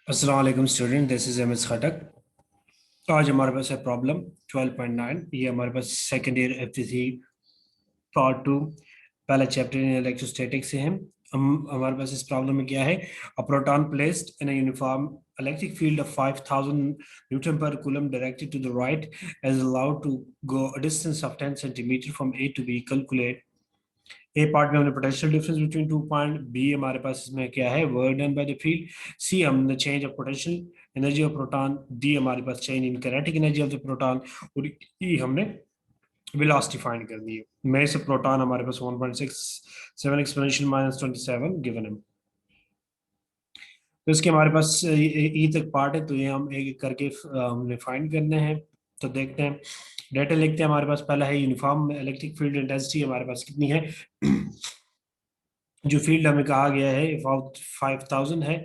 अस्सलाम वालेकुम student, this is M S Khattak. आज हमारे पास है प्रॉब्लम 12.9। ये हमारे पास second year FTC part two पहला चैप्टर इन इलेक्ट्रोस्टैटिक्स से है। हम हमारे पास इस प्रॉब्लम में क्या है, a proton placed in a uniform electric field of 5000 newton per coulomb directed to the right is allowed to go a distance of 10 centimeter from A to B. Calculate। A part में हमने potential difference between two point, B हमारे पास इसमें क्या है, work done by the field, C हमने change of potential energy of proton, D हमारे पास change in kinetic energy of the proton, और ई हमने वेलोसिटी फाइंड करनी है। में से प्रोटॉन हमारे पास 1.67 एक्सपोनेंशियल माइनस 27 गिवन है। तो इसके हमारे पास ई तक पार्ट है, तो ये हम एक एक करके हमने फाइंड करने हैं। तो देखते हैं, डेटा लिखते हैं। हमारे पास पहला है यूनिफॉर्म इलेक्ट्रिक फील्ड इंटेंसिटी हमारे पास कितनी है। जो फील्ड हमें कहा गया है 5000 है।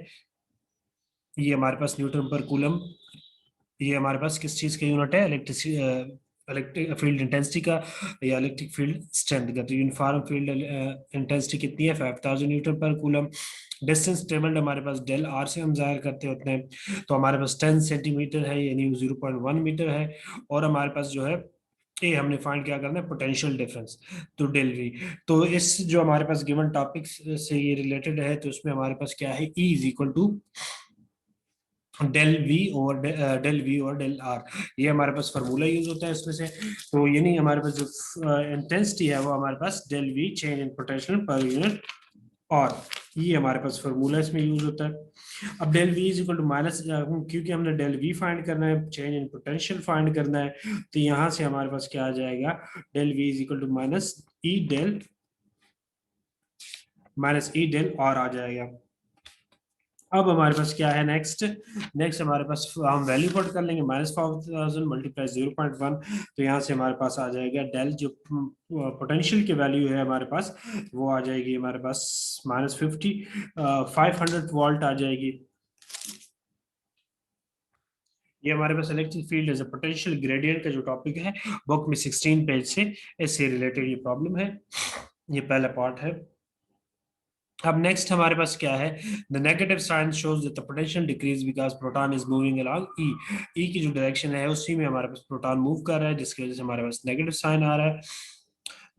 ये हमारे पास न्यूटन पर कूलम, ये हमारे पास किस चीज का यूनिट है, इलेक्ट्रिक फील्ड इंटेंसिटी का या इलेक्ट्रिक फील्ड स्ट्रेंथ का। तो यूनिफॉर्म फील्ड इंटेंसिटी कितनी है, 5000 newton per coulomb. Distance travelled हमारे पास डेल आर से हम जाहिर करते होते हैं, तो हमारे पास 10 सेंटीमीटर है, यानी 0.1 मीटर है। और हमारे पास जो है ये हमने फाइंड क्या करना है, पोटेंशियल डिफरेंस, तो डेल वी। तो इस जो हमारे पास गिवन टॉपिक से ये रिलेटेड है, तो इसमें हमारे पास क्या है, E is equal to del V और डेल आर। ये हमारे पास फार्मूला यूज होता है इसमें से। तो ये नहीं, हमारे पास जो इंटेंसिटी है वो हमारे पास del V change in potential per unit, और ये हमारे पास फार्मूला इसमें यूज होता है। अब del V is equal to minus, क्योंकि हमने डेल वी फाइंड करना है, चेंज इन पोटेंशियल फाइंड करना है, तो यहाँ से हमारे पास क्या आ जाएगा, del V is equal to minus E del R आ जाएगा। अब हमारे पास क्या है, नेक्स्ट नेक्स्ट हमारे पास हम वैल्यू पुट कर लेंगे, -5000 मल्टीप्लाई 0.1। तो यहाँ से हमारे पास आ जाएगा डेल, जो पोटेंशियल की वैल्यू है हमारे पास, वो आ जाएगी हमारे पास -50, 500 वोल्ट आ जाएगी। ये हमारे पास electric field as a potential gradient का जो टॉपिक है, बुक में 16 पेज से इससे रिलेटेड ये प्रॉब्लम है। ये पहला पार्ट है। अब नेक्स्ट हमारे पास क्या है, the negative sign shows that the potential decrease because proton is moving along E. E की जो डायरेक्शन है उसी में हमारे पास प्रोटॉन मूव कर रहा है, जिसकी वजह से हमारे पास नेगेटिव साइन आ रहा है।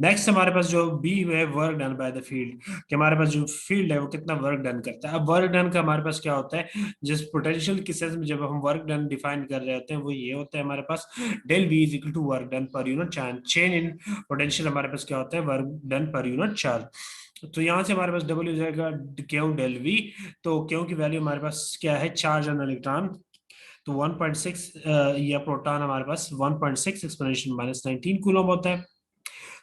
नेक्स्ट हमारे पास जो बी है, work done by the field, कि हमारे पास जो फील्ड है वो कितना वर्क डन करता है। अब वर्क डन का हमारे पास क्या होता है, जिस पोटेंशियल के सेंस में जब हम वर्क डन डिफाइन कर रहे होते हैं, वो ये होता है हमारे पास, del V is equal to work done per unit charge. Change in potential हमारे पास क्या होता है, work done per unit charge. तो यहाँ से हमारे पास डब्ल्यू जाएगा क्यू डेल वी। तो क्यू की वैल्यू हमारे पास क्या है, चार्ज ऑन इलेक्ट्रॉन, तो 1.6, या प्रोटॉन हमारे पास 1.6 एक्सपोनेंशियल माइनस 19 कूलम होता है।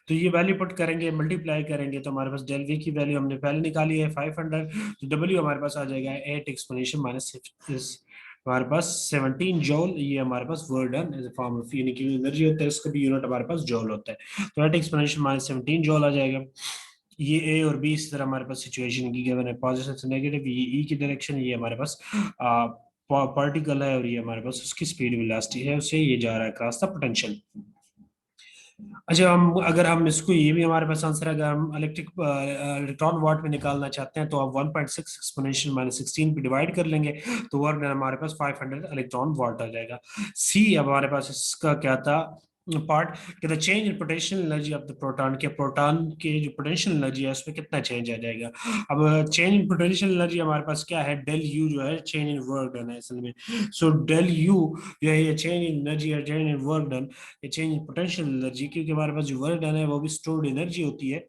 तो ये वैल्यू पुट करेंगे, मल्टीप्लाई करेंगे, तो हमारे पास डेल वी की वैल्यू हमने पहले निकाली है 500, तो डब्ल्यू हमारे पास आ जाएगा 8 एक्सपोनेंशियल माइनस, हमारे पास 17 जॉल। ये हमारे पास work done as a form of, यानी कि एनर्जी होता है, इसका भी यूनिट हमारे पास जॉल होता है। तो 8 एक्सपोनेंशियल माइनस 17 जॉल आ जाएगा। ये ए और बी इस तरह हमारे पास सिचुएशन की गिवन है, पॉजिटिव से नेगेटिव, ये ई की डायरेक्शन, ये हमारे पास पार्टिकल है, और ये हमारे पास उसकी स्पीड वेलोसिटी है, उससे ये जा रहा है क्रॉस द पोटेंशियल। अच्छा, हम अगर हम इसको, ये भी हमारे पास आंसर है, अगर हम इलेक्ट्रॉन वाट में निकालना चाहते हैं, तो आप 1.6 एक्सपोनेंशियल माइनस 16 पे डिवाइड कर लेंगे, तो वर्क डन हमारे पास 500 इलेक्ट्रॉन वाट आ जाएगा। सी अब हमारे पास इसका क्या था पार्ट, कि the change in potential energy of the proton, के प्रोटॉन के जो पोटेंशियल एनर्जी है उसमें कितना चेंज आ जाएगा। अब चेंज इन पोटेंशियल एनर्जी हमारे पास क्या है, डेल यू जो है चेंज इन वर्क डन है असल में। सो डेल यू जो है, ये चेंज इन एनर्जी या चेंज इन वर्क डन, ये चेंज इन पोटेंशियल एनर्जी, क्योंकि हमारे पास जो वर्क डन है वो भी स्टोर्ड एनर्जी होती है।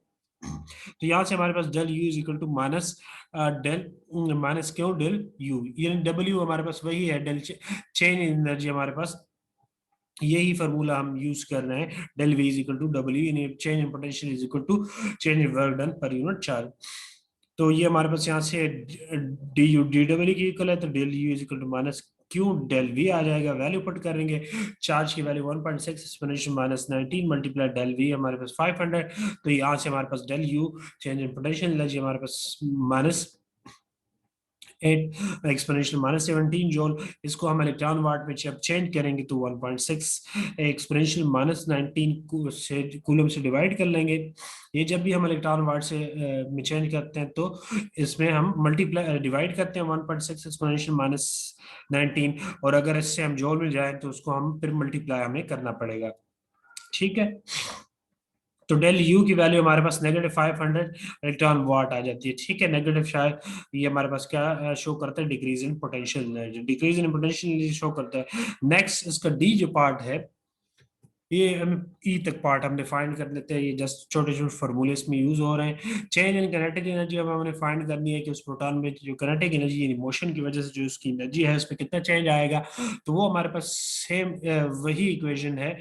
तो यहाँ से हमारे पास del U is equal to minus del minus Q del U, यानी डब्ल्यू हमारे पास वही है, डेल चेंज इन एनर्जी हमारे पास यही फार्मूला हम यूज कर रहे हैं, del V is equal to W, यानी change in potential is equal to change in work done per unit charge. तो ये हमारे पास यहाँ से डी यू डी डब्ल्यू की इक्वल है, तो del U is equal to minus Q del V आ जाएगा। वैल्यू पुट करेंगे, चार्ज की value 1.6 exponential minus 19 multiply del V हमारे पास 500। तो यहाँ से हमारे पास del U change in potential energy हमारे पास माइनस 8 एक्सपोनेंशियल -17 जूल। इसको हम इलेक्ट्रॉन वाट में जब चेंज करेंगे तो 1.6 एक्सपोनेंशियल -19 से कूलम से डिवाइड कर लेंगे। ये जब भी हम इलेक्ट्रॉन वाट से में चेंज करते हैं तो इसमें हम मल्टीप्लाई डिवाइड करते हैं 1.6 एक्सपोनेंशियल -19, और अगर इससे हम जूल में जाए तो उसको हम फिर मल्टीप्लाई हमें करना पड़ेगा। ठीक है, तो डेल यू की वैल्यू हमारे पास -500 इलेक्ट्रॉन वाट आ जाती है। ठीक है, नेगेटिव शायद ये हमारे पास क्या शो करता है, decrease in potential energy, decrease in potential energy show करता है। नेक्स्ट इसका डी जो पार्ट है, ये हम ई तक पार्ट हमने फाइंड कर लेते हैं। ये जस्ट छोटे छोटे फॉर्मूले इसमें यूज हो रहे हैं। चेंज इन काइनेटिक एनर्जी अब हमने फाइंड करनी है कि उस प्रोटॉन में जो काइनेटिक एनर्जी यानी मोशन की वजह से जो उसकी एनर्जी है उसमें कितना चेंज आएगा। तो वो हमारे पास सेम वही इक्वेशन है,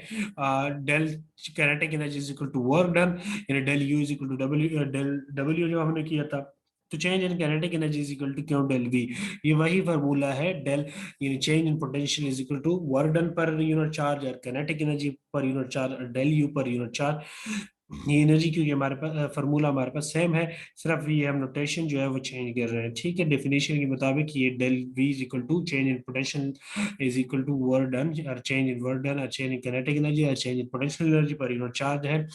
del kinetic energy is equal to work done, यानी del U is equal to W, del W जो हमने किया था। तो change in kinetic energy is equal to Q del V, ये वही फार्मूला है। डेल यानी change in potential is equal to work done per unit charge, और kinetic energy per unit charge, del U per unit charge. ये energy क्योंकि हमारे पास formula हमारे पास सेम है, सिर्फ ये हम नोटेशन जो है वो चेंज कर रहे हैं। ठीक है, डेफिनेशन के मुताबिक ये del V is equal to change in potential is equal to work done, और चेंज इन वर्क डन, और चेंज इन काइनेटिक एनर्जी, और change in potential energy per unit charge है।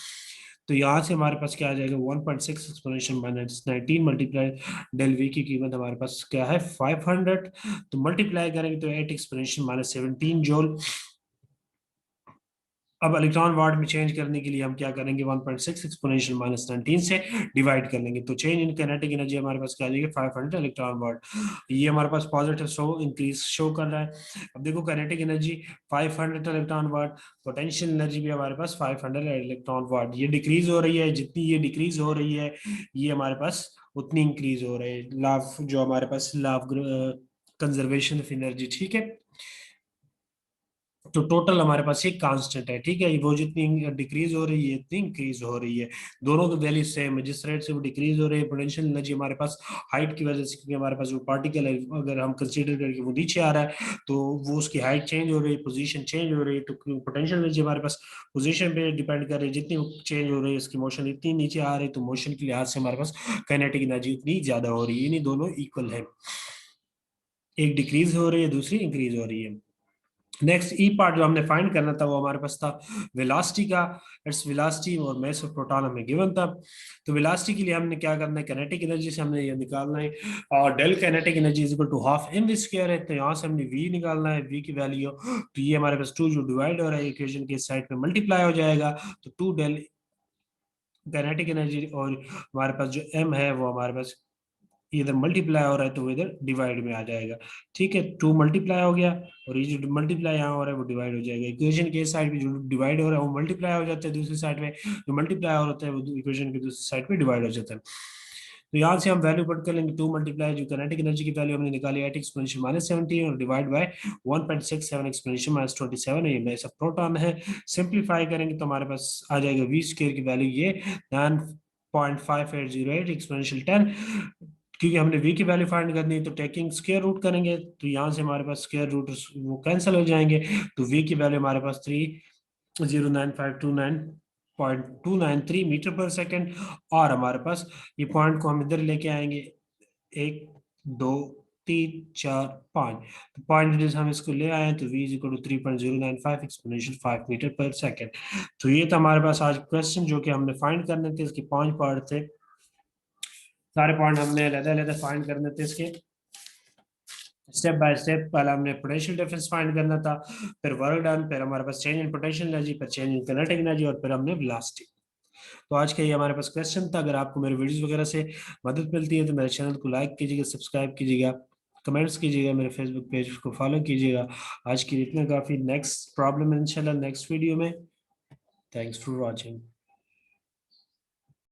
तो यहाँ से हमारे पास क्या आ जाएगा, 1.6 एक्सपोनेंशियल -19 मल्टीप्लाई डेल वी की कीमत हमारे पास क्या है 500, तो मल्टीप्लाई करेंगे तो 8 एक्सपोनेंशियल -17 जूल। अब इलेक्ट्रॉन वाट में चेंज करने के लिए हम क्या करेंगे, 1.6 एक्सपोनेंशियल -19 से डिवाइड कर लेंगे, तो चेंज इन काइनेटिक एनर्जी हमारे पास क्या आ जाएगी 500 इलेक्ट्रॉन वाट। ये हमारे पास पॉजिटिव शो इंक्रीज शो कर रहा है। अब देखो काइनेटिक एनर्जी 500 इलेक्ट्रॉन वाट, पोटेंशियल एनर्जी भी हमारे पास 500 इलेक्ट्रॉन वाट। ये डिक्रीज हो रही है, जितनी ये डिक्रीज हो रही है ये हमारे पास उतनी इंक्रीज हो रही है, लाभ जो हमारे पास लाभ कंजर्वेशन ऑफ एनर्जी। ठीक है, तो टोटल हमारे पास ये कांस्टेंट है। ठीक है, वो जितनी डिक्रीज हो रही है इतनी इंक्रीज हो रही है, दोनों की वैल्यू सेम है। जिस रेट से वो डिक्रीज हो रही है पोटेंशियल एनर्जी हमारे पास हाइट की वजह से, क्योंकि हमारे पास जो पार्टिकल है अगर हम कंसीडर करके वो नीचे आ रहा है तो वो उसकी हाइट चेंज हो रही है, पोजीशन चेंज हो रही है, तो पोटेंशियल एनर्जी हमारे पास पोजीशन पे डिपेंड कर रही है। जितनी चेंज हो रही है उसकी मोशन इतनी नीचे आ रही है, तो मोशन के लिहाज से हमारे पास काइनेटिक एनर्जी उतनी ज्यादा हो रही है, यानी दोनों इक्वल है, एक डिक्रीज हो रही है दूसरी इंक्रीज हो रही है। नेक्स्ट ई पार्ट जो हमने फाइंड करना था वो हमारे पास था वेलोसिटी का। इट्स वेलोसिटी और मास ऑफ प्रोटॉन हमें गिवन था। तो वेलोसिटी के लिए हमने क्या करना है, काइनेटिक एनर्जी से हमने ये निकालना है, और del kinetic energy is equal to half M V square है। तो यहाँ से हमने वी निकालना है, वी की वैल्यू, तो ये हमारे पास 2 जो डिवाइड हो रहा है इक्वेशन के साइड में मल्टीप्लाई हो जाएगा, तो 2 डेल काइनेटिक एनर्जी, और हमारे पास जो एम है वो हमारे पास इधर मल्टीप्लाई हो रहा है तो वो इधर डिवाइड में आ जाएगा। ठीक है, 2 मल्टीप्लाई हो गया, और ये जो मल्टीप्लाई यहाँ हो रहा है वो डिवाइड हो जाएगा। इक्वेशन के साइड में जो डिवाइड हो रहा है वो मल्टीप्लाई हो जाता है, दूसरी साइड में जो मल्टीप्लाई हो रहा है वो इक्वेशन की दूसरी साइड में डिवाइड हो जाता है। तो यहाँ से हम वैल्यू पुट कर लेंगे, 2 मल्टीप्लाई जो काइनेटिक एनर्जी की वैल्यू हमने निकाली 8 एक्सपोनेंशियल -17 और डिवाइड बाय 1.67 एक्सपोनेंशियल -27 है, ये मेरा सब प्रोटॉन है। सिंप्लीफाई करेंगे तो हमारे पास आ जाएगा वी स्क्वायर की वैल्यू ये 9.5808 एक्सपोनेंशियल 10। क्योंकि हमने v की वैल्यू फाइंड करनी है तो टेकिंग स्क्वायर रूट करेंगे, तो यहाँ से हमारे पास स्क्वायर रूट वो कैंसिल हो जाएंगे, तो v की वैल्यू हमारे पास 3095293 मीटर पर सेकेंड। और हमारे पास ये पॉइंट को हम इधर लेके आएंगे, 1 2 3 4 5, तो पॉइंट हम इसको ले आए तो v is equal to 3.095 exponential 5 metre per second. तो ये था हमारे पास आज क्वेश्चन जो कि हमने फाइंड करने थे, इसके 5 पार्ट थे, सारे पॉइंट हमने अलग-अलग फाइंड करने थे इसके स्टेप बाय स्टेप। पहले हमने पोटेंशियल डिफरेंस फाइंड करना था, फिर वर्क डन, फिर हमारे पास चेंज इन पोटेंशियल एनर्जी, फिर चेंज इन काइनेटिक एनर्जी, और फिर हमने वेलोसिटी। तो आज का ये हमारे पास क्वेश्चन था। अगर आपको मेरे वीडियोस वगैरह से मदद मिलती है तो मेरे चैनल को लाइक कीजिएगा, सब्सक्राइब कीजिएगा, कमेंट्स कीजिएगा, मेरे फेसबुक पेज को फॉलो कीजिएगा। आज के लिए इतना काफी, नेक्स्ट प्रॉब्लम इंशाल्लाह नेक्स्ट वीडियो में। Thanks for watching.